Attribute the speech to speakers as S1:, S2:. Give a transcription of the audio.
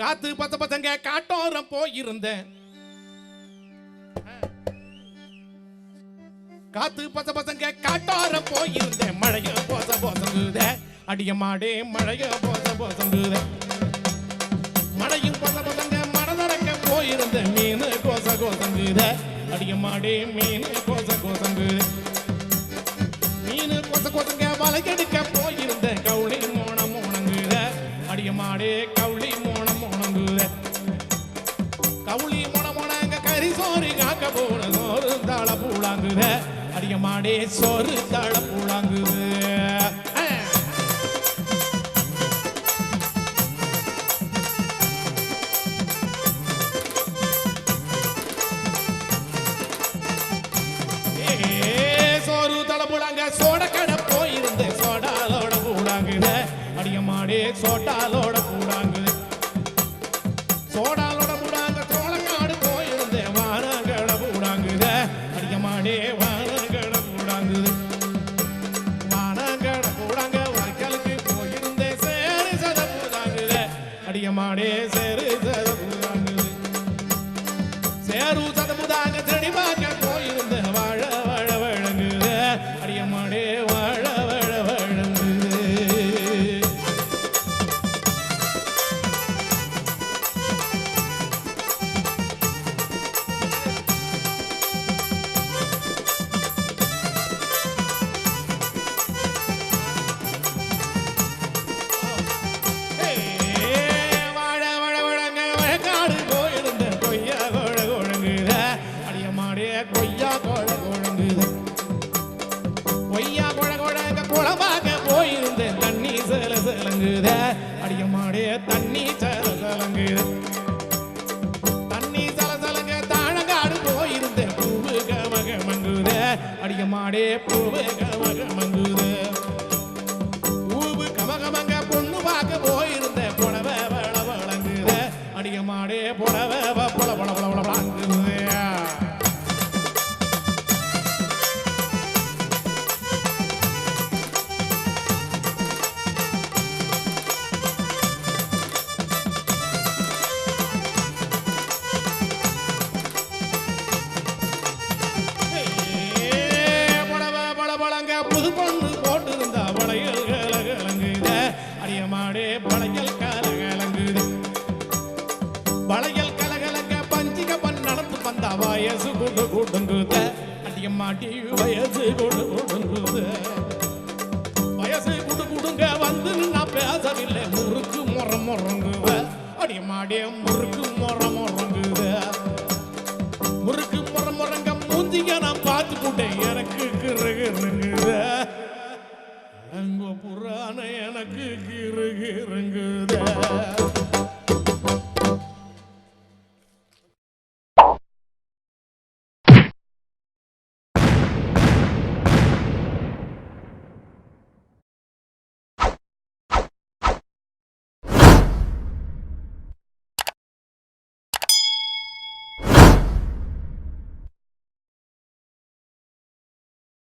S1: காத்து பத்த பசங்க காட்டோரம் போயிருந்தேன் காத்து பத்த பசங்க காட்டோரம் போயிருந்தேன் மழைய போச போசங்குத அடிய மாடே மழைய போச போசங்குத மழையும் போச பசங்க மனதரக்க போயிருந்தேன் மீன் கோச கோசங்குத அடிய மாடே மீன் கோச கோசங்குத மீன் கோச கோசங்க வலையெடுக்க போயிருந்தேன் கவுளி மோன மோனங்குத அடிய மாடே கவுளி மோன மோனங்குத கவுளி மோன மோனங்க கறி சோறு காக்க போன சோறு தாள பூளாங்குத அடிய மாடே சோறு தாள பூளாங்குது சோறு தாள பூளாங்க சோட கடை போயிருந்தேன் சோடாலோட பூளாங்குத அடிய மாடே சோட்டாலோட பூளாங்குது சோடாலோட பூடாங்க சோளக்காடு போயிருந்தேன் வானகட பூடாங்குத அடிய மாடே வானகட பூடாங்குது வானகட பூடாங்க வாய்க்காலுக்கு போயிருந்தேன் சேரு சத பூதாங்குத அடிய மாடே சேரு சத பூதாங்குது சேரு சத பூதாங்க செடி பார்க்க போயிருந்தேன் வாழ வாழ வழங்குத அடிய மாடே வாழ வாழ வழங்குது வாழ வாழ வழங்க வழக்காடு போயிருந்தேன் கொய்யா கோழ கோழங்குத அடிய மாடே கொய்யா கோழ கோழங்குது கொய்யா கோழ கோழங்க குளமாக போயிருந்தேன் தண்ணி சேல சேலங்குத அடிய மாடே தண்ணி சேல சேலங்குது தண்ணி சேல சேலங்க தாழங்காடு போயிருந்தேன் பூவு கமக மங்குத அடிய மாடே பூவு கமக மங்குது பூவு கமகமங்க பொண்ணு பார்க்க போயிருந்தேன் புடவை வள வளங்குத அடிய மாடே புடவை பொல பொல பொல பொல வளங்குது புடவை பொல பொலங்க புது பொண்ணு போட்டிருந்தா வளையல் கலகலங்குத அடிய மாடே வளையல் கலகலங்குது வளையல் கலகலங்க பஞ்சிக பண் நடந்து வந்தா வயசு கொண்டு கொடுங்குத அடிய மாட்டி வயசு கொண்டு கொடுங்குத வயசு குடு குடுங்க வந்து நான் பேசவில்லை முறுக்கு முற முறங்குவ அடிய மாடே முறுக்கு முற முறங்குத முறுக்கு முற முறங்க மூஞ்சிங்க நான் பார்த்து போட்டேன் எனக்கு கிருகுங்குத அங்க புறான எனக்கு கிருகுங்குத